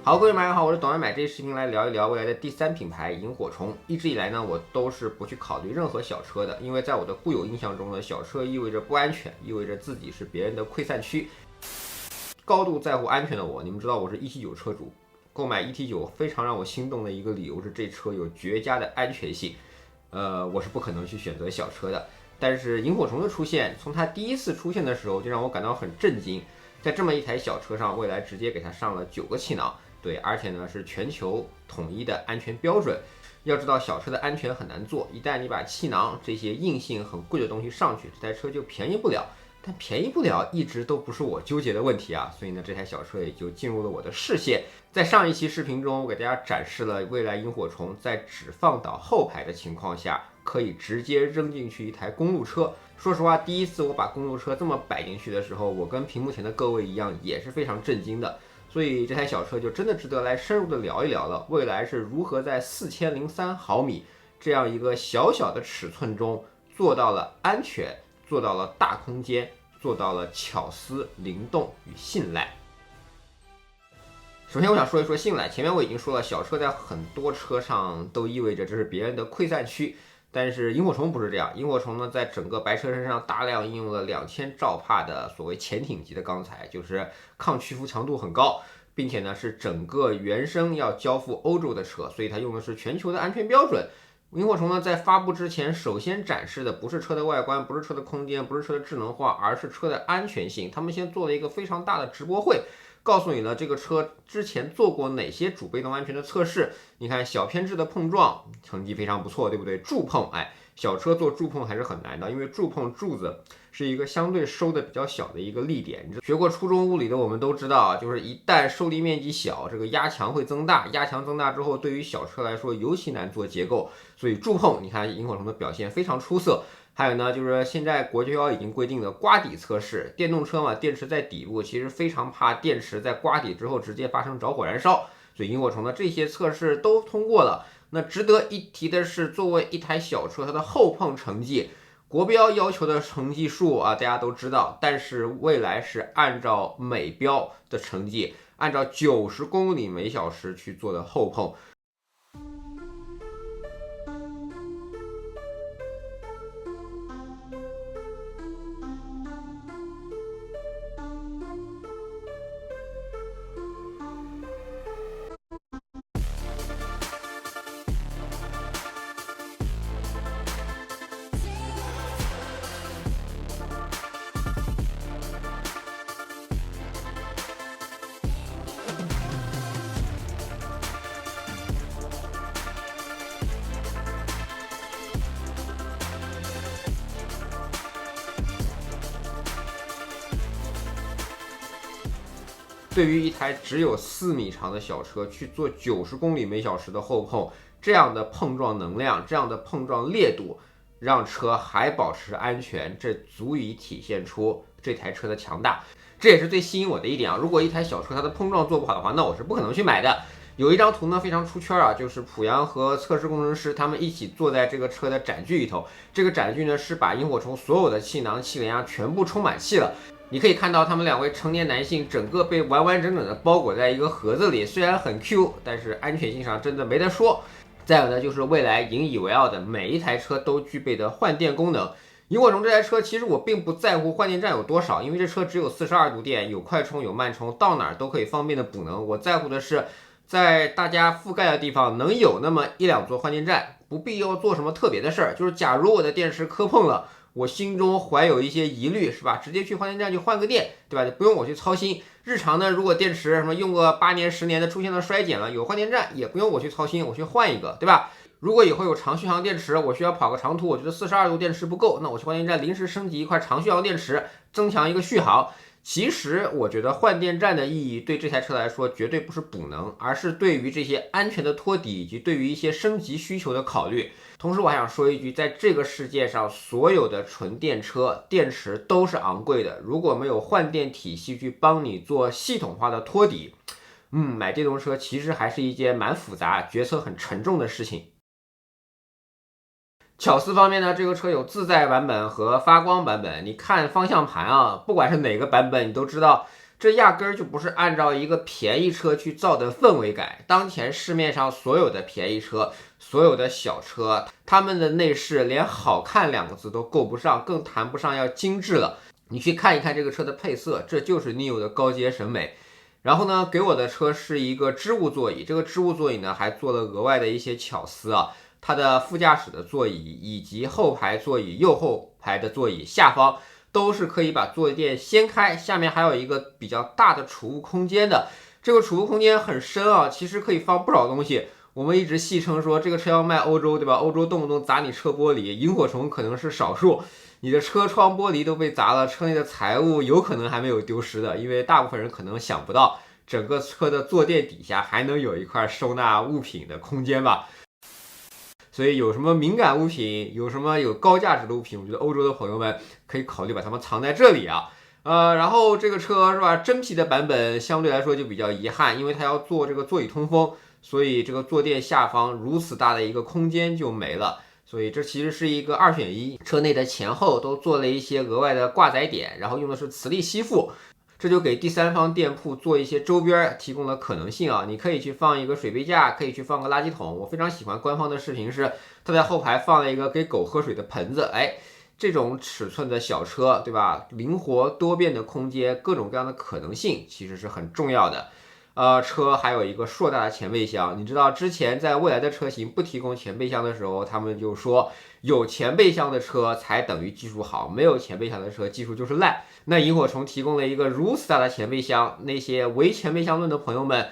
好，各位买家好，我是董爱买。这期视频来聊一聊未来的第三品牌萤火虫。一直以来呢，我都是不去考虑任何小车的，因为在我的固有印象中呢，小车意味着不安全，意味着自己是别人的溃散区。高度在乎安全的我，你们知道我是1T9车主，购买1T9非常让我心动的一个理由是这车有绝佳的安全性。我是不可能去选择小车的。但是萤火虫的出现，从它第一次出现的时候就让我感到很震惊，在这么一台小车上，蔚来直接给它上了9个气囊。对，而且呢是全球统一的安全标准。要知道小车的安全很难做，一旦你把气囊这些硬性很贵的东西上去，这台车就便宜不了。但便宜不了一直都不是我纠结的问题啊，所以呢这台小车也就进入了我的视线。在上一期视频中，我给大家展示了蔚来萤火虫在只放倒后排的情况下，可以直接扔进去一台公路车。说实话，第一次我把公路车这么摆进去的时候，我跟屏幕前的各位一样，也是非常震惊的。所以这台小车就真的值得来深入的聊一聊了，蔚来是如何在4003毫米这样一个小小的尺寸中做到了安全，做到了大空间，做到了巧思、灵动与信赖。首先我想说一说信赖，前面我已经说了，小车在很多车上都意味着这是别人的溃散区，但是萤火虫不是这样。萤火虫呢，在整个白车身上大量应用了2000兆帕的所谓潜艇级的钢材，就是抗屈服强度很高，并且呢是整个原生要交付欧洲的车，所以它用的是全球的安全标准。萤火虫呢在发布之前，首先展示的不是车的外观，不是车的空间，不是车的智能化，而是车的安全性。他们先做了一个非常大的直播会，告诉你了这个车之前做过哪些主被动安全的测试。你看小偏置的碰撞成绩非常不错，对不对？柱碰，小车做柱碰还是很难的，因为柱碰柱子是一个相对收的比较小的一个力点。学过初中物理的我们都知道，就是一旦受力面积小，这个压强会增大，压强增大之后，对于小车来说尤其难做结构。所以柱碰，你看萤火虫的表现非常出色。还有呢，就是现在国交已经规定的刮底测试，电动车嘛，电池在底部，其实非常怕电池在刮底之后直接发生着火燃烧，所以萤火虫的这些测试都通过了。那值得一提的是，作为一台小车，它的后碰成绩，国标要求的成绩数啊，大家都知道，但是蔚来是按照美标的成绩，按照90公里每小时去做的后碰。对于一台只有4米长的小车去做90公里每小时的后碰，这样的碰撞能量，这样的碰撞烈度，让车还保持安全，这足以体现出这台车的强大。这也是最吸引我的一点啊！如果一台小车它的碰撞做不好的话，那我是不可能去买的。有一张图呢非常出圈啊，就是濮阳和测试工程师他们一起坐在这个车的展具里头。这个展具呢是把萤火虫所有的气囊、气帘全部充满气了。你可以看到他们2位成年男性整个被完完整整的包裹在一个盒子里，虽然很 Q， 但是安全性上真的没得说。再有呢，就是蔚来引以为傲的每一台车都具备的换电功能。萤火虫这台车其实我并不在乎换电站有多少，因为这车只有42度电，有快充有慢充，到哪儿都可以方便的补能。我在乎的是在大家覆盖的地方能有那么1-2座换电站，不必要做什么特别的事儿。就是假如我的电池磕碰了，我心中怀有一些疑虑，是吧？直接去换电站去换个电，对吧？就不用我去操心。日常呢，如果电池什么用个8年10年的出现了衰减了，有换电站也不用我去操心，我去换一个，对吧？如果以后有长续航电池，我需要跑个长途，我觉得42度电池不够，那我去换电站临时升级一块长续航电池，增强一个续航。其实我觉得换电站的意义对这台车来说绝对不是补能，而是对于这些安全的托底以及对于一些升级需求的考虑。同时我还想说一句，在这个世界上所有的纯电车电池都是昂贵的，如果没有换电体系去帮你做系统化的托底，买电动车其实还是一件蛮复杂、决策很沉重的事情。巧思方面呢，这个车有自在版本和发光版本。你看方向盘啊，不管是哪个版本，你都知道这压根儿就不是按照一个便宜车去造的氛围感。当前市面上所有的便宜车，所有的小车，他们的内饰连好看两个字都够不上，更谈不上要精致了。你去看一看这个车的配色，这就是 NIO 的高阶审美。然后呢，给我的车是一个织物座椅，这个织物座椅呢还做了额外的一些巧思啊。它的副驾驶的座椅以及后排座椅、右后排的座椅下方都是可以把坐垫掀开，下面还有一个比较大的储物空间的。这个储物空间很深啊，其实可以放不少东西。我们一直戏称说这个车要卖欧洲，对吧？欧洲动不动砸你车玻璃，萤火虫可能是少数。你的车窗玻璃都被砸了，车内的财物有可能还没有丢失的，因为大部分人可能想不到整个车的坐垫底下还能有一块收纳物品的空间吧。所以有什么敏感物品，有什么有高价值的物品，我觉得欧洲的朋友们可以考虑把它们藏在这里啊。然后这个车是吧，真皮的版本相对来说就比较遗憾，因为它要做这个座椅通风，所以这个坐垫下方如此大的一个空间就没了。所以这其实是一个2选1，车内的前后都做了一些额外的挂载点，然后用的是磁力吸附，这就给第三方店铺做一些周边提供了可能性啊。你可以去放一个水杯架，可以去放个垃圾桶。我非常喜欢官方的视频是，它在后排放了一个给狗喝水的盆子。这种尺寸的小车，对吧？灵活多变的空间，各种各样的可能性，其实是很重要的。车还有一个硕大的前备箱，你知道之前在未来的车型不提供前备箱的时候，他们就说有前备箱的车才等于技术好，没有前备箱的车技术就是烂。那萤火虫提供了一个如此大的前备箱，那些唯前备箱论的朋友们，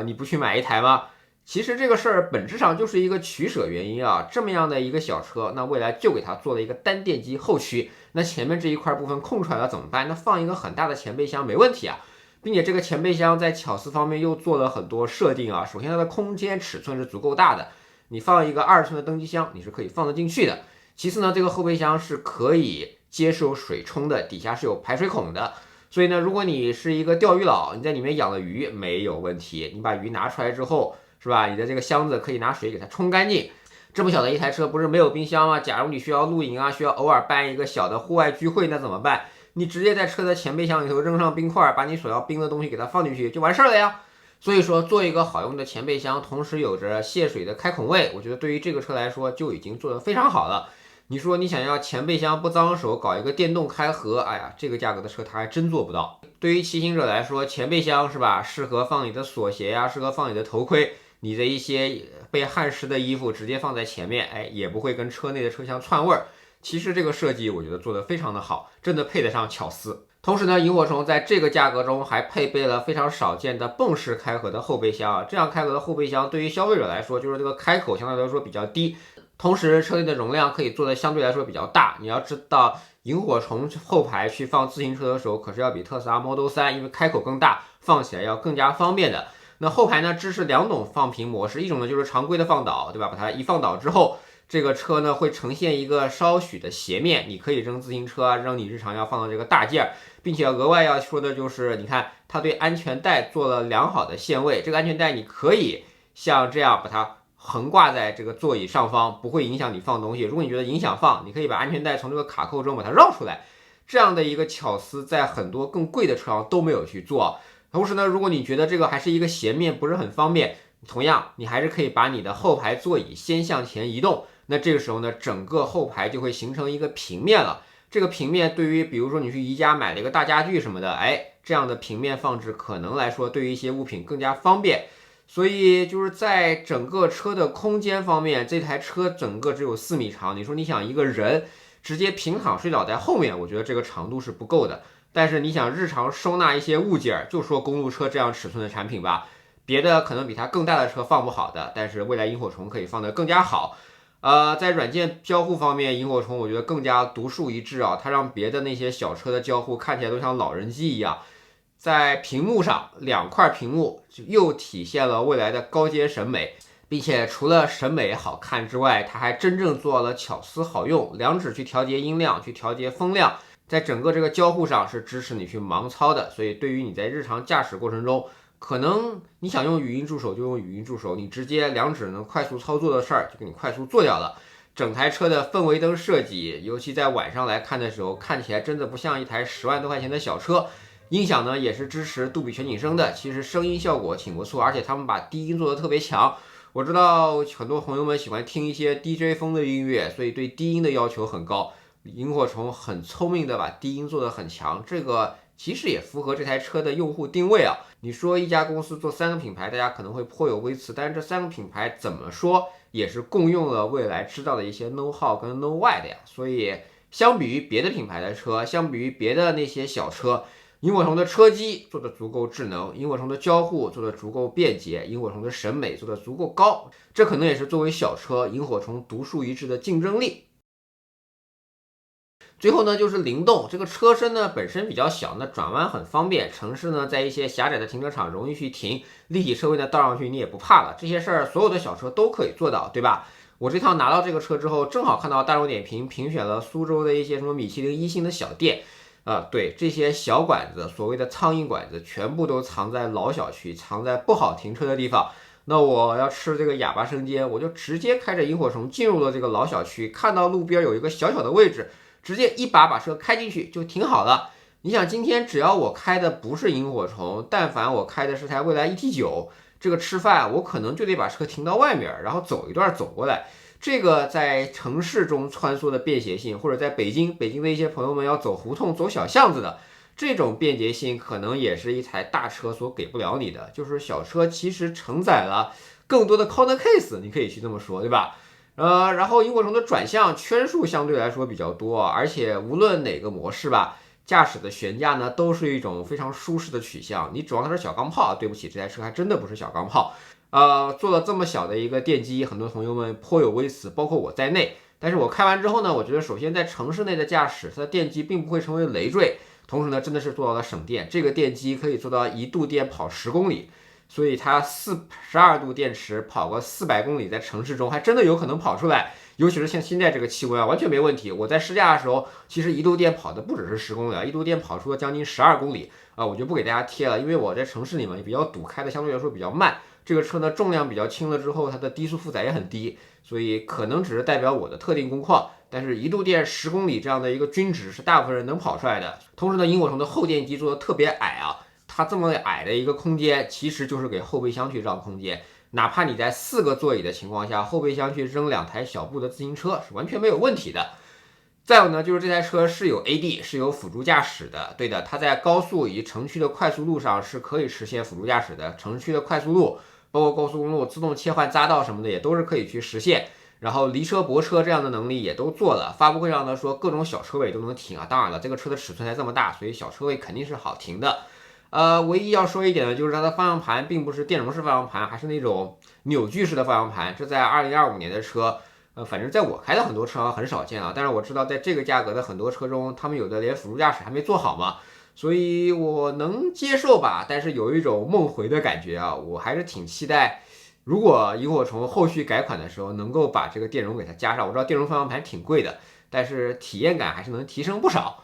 你不去买一台吗？其实这个事儿本质上就是一个取舍原因啊。这么样的一个小车，那未来就给它做了一个单电机后驱，那前面这一块部分空出来了怎么办？那放一个很大的前备箱没问题啊。并且这个前备箱在巧思方面又做了很多设定啊。首先它的空间尺寸是足够大的，你放一个2寸的登机箱你是可以放得进去的。其次呢，这个后备箱是可以接受水冲的，底下是有排水孔的。所以呢，如果你是一个钓鱼佬，你在里面养了鱼没有问题，你把鱼拿出来之后，是吧？你的这个箱子可以拿水给它冲干净。这么小的一台车不是没有冰箱吗？假如你需要露营啊，需要偶尔办一个小的户外聚会，那怎么办？你直接在车的前备箱里头扔上冰块，把你所要冰的东西给它放进去就完事儿了呀。所以说做一个好用的前备箱，同时有着泄水的开孔位，我觉得对于这个车来说就已经做得非常好了。你说你想要前备箱不脏手，搞一个电动开合，哎呀，这个价格的车它还真做不到。对于骑行者来说，前备箱是吧，适合放你的锁鞋呀，适合放你的头盔，你的一些被汗湿的衣服直接放在前面，也不会跟车内的车厢串味儿。其实这个设计我觉得做得非常的好，真的配得上巧思。同时呢，萤火虫在这个价格中还配备了非常少见的泵式开合的后备箱啊。这样开合的后备箱对于消费者来说，就是这个开口相对来说比较低，同时车内的容量可以做的相对来说比较大。你要知道，萤火虫后排去放自行车的时候，可是要比特斯拉 Model 3因为开口更大，放起来要更加方便的。那后排呢支持2种放平模式，一种呢就是常规的放倒，对吧？把它一放倒之后，这个车呢会呈现一个稍许的斜面，你可以扔自行车啊，扔你日常要放的这个大件，并且额外要说的就是，你看它对安全带做了良好的限位，这个安全带你可以像这样把它横挂在这个座椅上方，不会影响你放东西。如果你觉得影响放，你可以把安全带从这个卡扣中把它绕出来。这样的一个巧思在很多更贵的车上都没有去做。同时呢，如果你觉得这个还是一个斜面不是很方便，同样你还是可以把你的后排座椅先向前移动，那这个时候呢，整个后排就会形成一个平面了。这个平面对于比如说你去宜家买了一个大家具什么的，这样的平面放置可能来说对于一些物品更加方便。所以就是在整个车的空间方面，这台车整个只有4米长，你说你想一个人直接平躺睡倒在后面，我觉得这个长度是不够的。但是你想日常收纳一些物件，就说公路车这样尺寸的产品吧，别的可能比它更大的车放不好的，但是未来萤火虫可以放得更加好。在软件交互方面，萤火虫我觉得更加独树一帜啊，它让别的那些小车的交互看起来都像老人机一样。在屏幕上2块屏幕就又体现了未来的高阶审美，并且除了审美好看之外，它还真正做了巧思好用，2指去调节音量，去调节风量，在整个这个交互上是支持你去盲操的。所以对于你在日常驾驶过程中，可能你想用语音助手就用语音助手，你直接2指能快速操作的事儿就给你快速做掉了。整台车的氛围灯设计，尤其在晚上来看的时候，看起来真的不像一台10万多块钱的小车。音响呢也是支持杜比全景声的，其实声音效果挺不错，而且他们把低音做的特别强。我知道很多朋友们喜欢听一些 DJ 风的音乐，所以对低音的要求很高。萤火虫很聪明的把低音做得很强，这个其实也符合这台车的用户定位啊。你说一家公司做3个品牌，大家可能会颇有微词，但是这3个品牌怎么说也是共用了未来知道的一些 know how 跟 know why 的呀。所以相比于别的品牌的车，相比于别的那些小车，萤火虫的车机做的足够智能，萤火虫的交互做的足够便捷，萤火虫的审美做的足够高，这可能也是作为小车萤火虫独树一帜的竞争力。最后呢，就是灵动，这个车身呢本身比较小，那转弯很方便，城市呢在一些狭窄的停车场容易去停，立体车位呢倒上去你也不怕了，这些事儿所有的小车都可以做到，对吧？我这趟拿到这个车之后，正好看到大众点评评选了苏州的一些什么米其林1星的小店，对，这些小馆子，所谓的苍蝇馆子，全部都藏在老小区，藏在不好停车的地方。那我要吃这个哑巴生煎，我就直接开着萤火虫进入了这个老小区，看到路边有一个小小的位置，直接一把车开进去就停好了。你想，今天只要我开的不是萤火虫，但凡我开的是台蔚来 ET9，这个吃饭我可能就得把车停到外面，然后走一段走过来。这个在城市中穿梭的便携性，或者在北京的一些朋友们要走胡同走小巷子的这种便捷性，可能也是一台大车所给不了你的。就是小车其实承载了更多的 corner case， 你可以去这么说，对吧？然后萤火虫的转向圈数相对来说比较多，而且无论哪个模式吧，驾驶的悬架呢都是一种非常舒适的取向。你指望它是小钢炮，对不起，这台车还真的不是小钢炮。做了这么小的一个电机，很多朋友们颇有微词，包括我在内。但是我开完之后呢，我觉得首先在城市内的驾驶，它的电机并不会成为累赘，同时呢，真的是做到了省电。这个电机可以做到1度电跑10公里，所以它12度电池跑个400公里，在城市中还真的有可能跑出来。尤其是像现在这个气温啊，完全没问题。我在试驾的时候，其实1度电跑的不只是10公里啊，1度电跑出了将近12公里啊，我就不给大家贴了，因为我在城市里面也比较堵，开的相对来说比较慢。这个车呢重量比较轻了之后，它的低速负载也很低，所以可能只是代表我的特定工况。但是1度电10公里这样的一个均值是大部分人能跑出来的。同时呢，萤火虫的后电机做的特别矮啊，它这么矮的一个空间，其实就是给后备箱去让空间。哪怕你在4个座椅的情况下，后备箱去扔2台小步的自行车是完全没有问题的。再有呢，就是这台车是有 AD， 是有辅助驾驶的。对的，它在高速以及城区的快速路上是可以实现辅助驾驶的。城区的快速路，包括高速公路自动切换匝道什么的，也都是可以去实现。然后离车泊车这样的能力也都做了。发布会上呢说各种小车位都能停啊，当然了，这个车的尺寸才这么大，所以小车位肯定是好停的。唯一要说一点的就是它的方向盘并不是电容式方向盘，还是那种扭矩式的方向盘。这在2025年的车，反正在我开的很多车很少见啊。但是我知道在这个价格的很多车中，他们有的连辅助驾驶还没做好嘛，所以我能接受吧。但是有一种梦回的感觉啊，我还是挺期待。如果萤火虫后续改款的时候能够把这个电容给它加上，我知道电容方向盘挺贵的，但是体验感还是能提升不少。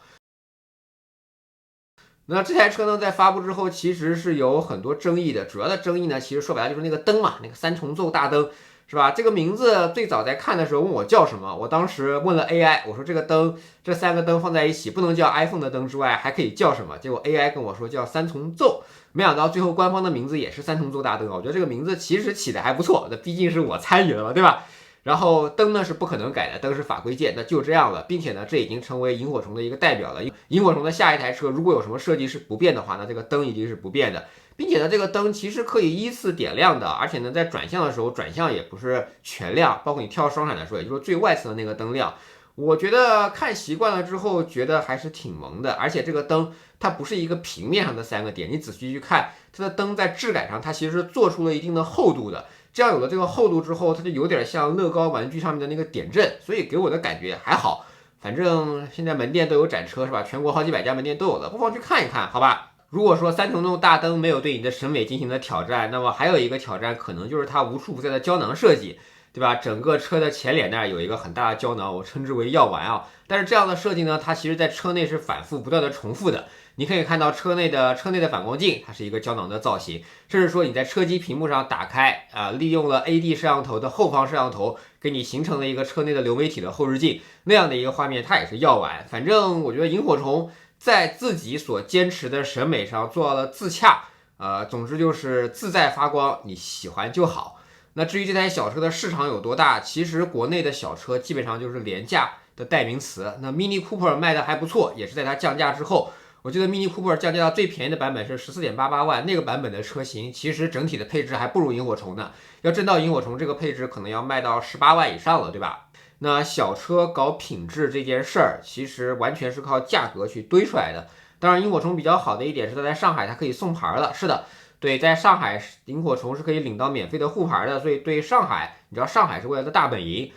那这台车呢，在发布之后其实是有很多争议的，主要的争议呢，其实说白了就是那个灯嘛，那个3重奏大灯，是吧？这个名字最早在看的时候问我叫什么，我当时问了 AI， 我说这个灯，这3个灯放在一起，不能叫 iPhone 的灯之外，还可以叫什么？结果 AI 跟我说叫3重奏，没想到最后官方的名字也是3重奏大灯，我觉得这个名字其实起的还不错，那毕竟是我参与了嘛，对吧？然后灯呢是不可能改的，灯是法规件，那就这样了，并且呢，这已经成为萤火虫的一个代表了。萤火虫的下一台车如果有什么设计是不变的话，那这个灯一定是不变的，并且呢，这个灯其实可以依次点亮的，而且呢，在转向的时候转向也不是全亮，包括你跳双闪的时候，也就是最外侧的那个灯亮。我觉得看习惯了之后，觉得还是挺萌的，而且这个灯它不是一个平面上的3个点，你仔细去看，它的灯在质感上，它其实是做出了一定的厚度的。这样有了这个厚度之后，它就有点像乐高玩具上面的那个点阵，所以给我的感觉还好。反正现在门店都有展车是吧？全国好几百家门店都有了，不妨去看一看，好吧？如果说3重奏大灯没有对你的审美进行了挑战，那么还有一个挑战可能就是它无处不在的胶囊设计，对吧？整个车的前脸那儿有一个很大的胶囊，我称之为药丸啊。但是这样的设计呢，它其实在车内是反复不断的重复的。你可以看到车内的反光镜，它是一个胶囊的造型，甚至说你在车机屏幕上打开利用了 AD 摄像头的后方摄像头，给你形成了一个车内的流媒体的后视镜，那样的一个画面，它也是药丸。反正我觉得萤火虫在自己所坚持的审美上做到了自洽，总之就是自在发光，你喜欢就好。那至于这台小车的市场有多大，其实国内的小车基本上就是廉价的代名词。那 Mini Cooper 卖的还不错，也是在它降价之后。我记得 Mini Cooper 降价到最便宜的版本是14.88万，那个版本的车型其实整体的配置还不如萤火虫呢。要真到萤火虫这个配置，可能要卖到18万以上了，对吧？那小车搞品质这件事儿，其实完全是靠价格去堆出来的。当然，萤火虫比较好的一点是它在上海它可以送牌了。是的，对，在上海萤火虫是可以领到免费的沪牌的，所以对上海，你知道上海是未来的大本营。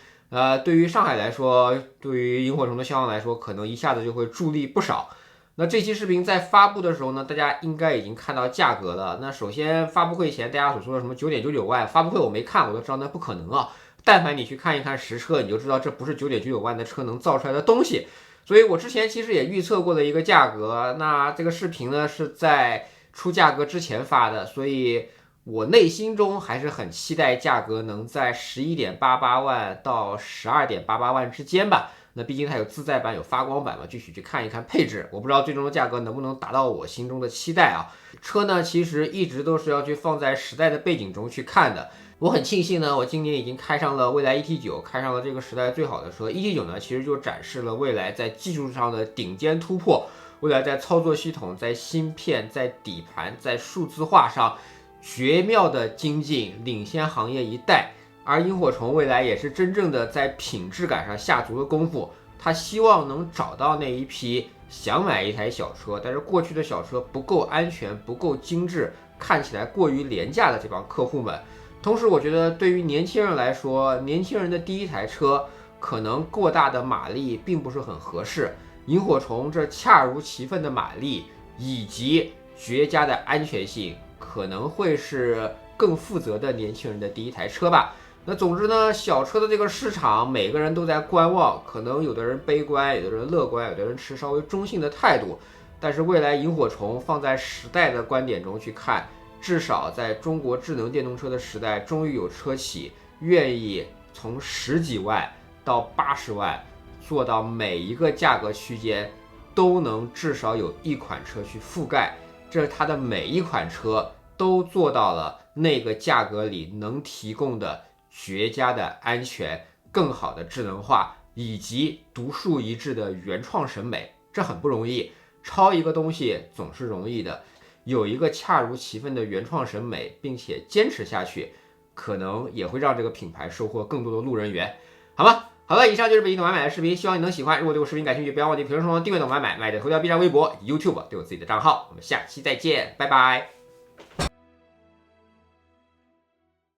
对于上海来说，对于萤火虫的销量来说，可能一下子就会助力不少。那这期视频在发布的时候呢，大家应该已经看到价格了。那首先发布会前大家所说的什么9.99万，发布会我没看，我都知道那不可能啊。但凡你去看一看实车，你就知道这不是9.99万的车能造出来的东西。所以我之前其实也预测过的一个价格，那这个视频呢是在出价格之前发的，所以我内心中还是很期待价格能在11.88万到12.88万之间吧。那毕竟它有自在版有发光版嘛，具体去看一看配置，我不知道最终的价格能不能达到我心中的期待啊。车呢其实一直都是要去放在时代的背景中去看的。我很庆幸呢，我今年已经开上了蔚来 ET9，开上了这个时代最好的车。ET9 呢其实就展示了蔚来在技术上的顶尖突破，蔚来在操作系统、在芯片、在底盘、在数字化上绝妙的精进，领先行业一代。而萤火虫未来也是真正的在品质感上下足了功夫，他希望能找到那一批想买一台小车，但是过去的小车不够安全、不够精致，看起来过于廉价的这帮客户们。同时，我觉得对于年轻人来说，年轻人的第一台车可能过大的马力并不是很合适。萤火虫这恰如其分的马力以及绝佳的安全性，可能会是更负责的年轻人的第一台车吧。那总之呢，小车的这个市场，每个人都在观望，可能有的人悲观，有的人乐观，有的人持稍微中性的态度。但是未来萤火虫放在时代的观点中去看，至少在中国智能电动车的时代，终于有车企愿意从10几万到80万，做到每一个价格区间都能至少有一款车去覆盖。这是它的每一款车都做到了那个价格里能提供的绝佳的安全、更好的智能化以及独树一帜的原创审美，这很不容易。抄一个东西总是容易的，有一个恰如其分的原创审美，并且坚持下去，可能也会让这个品牌收获更多的路人缘，好吗？好了，以上就是本期懂买买的视频，希望你能喜欢。如果对我视频感兴趣，不要忘记评论中订阅懂买买、买的头条、B 站、微博、YouTube 对我自己的账号。我们下期再见，拜拜。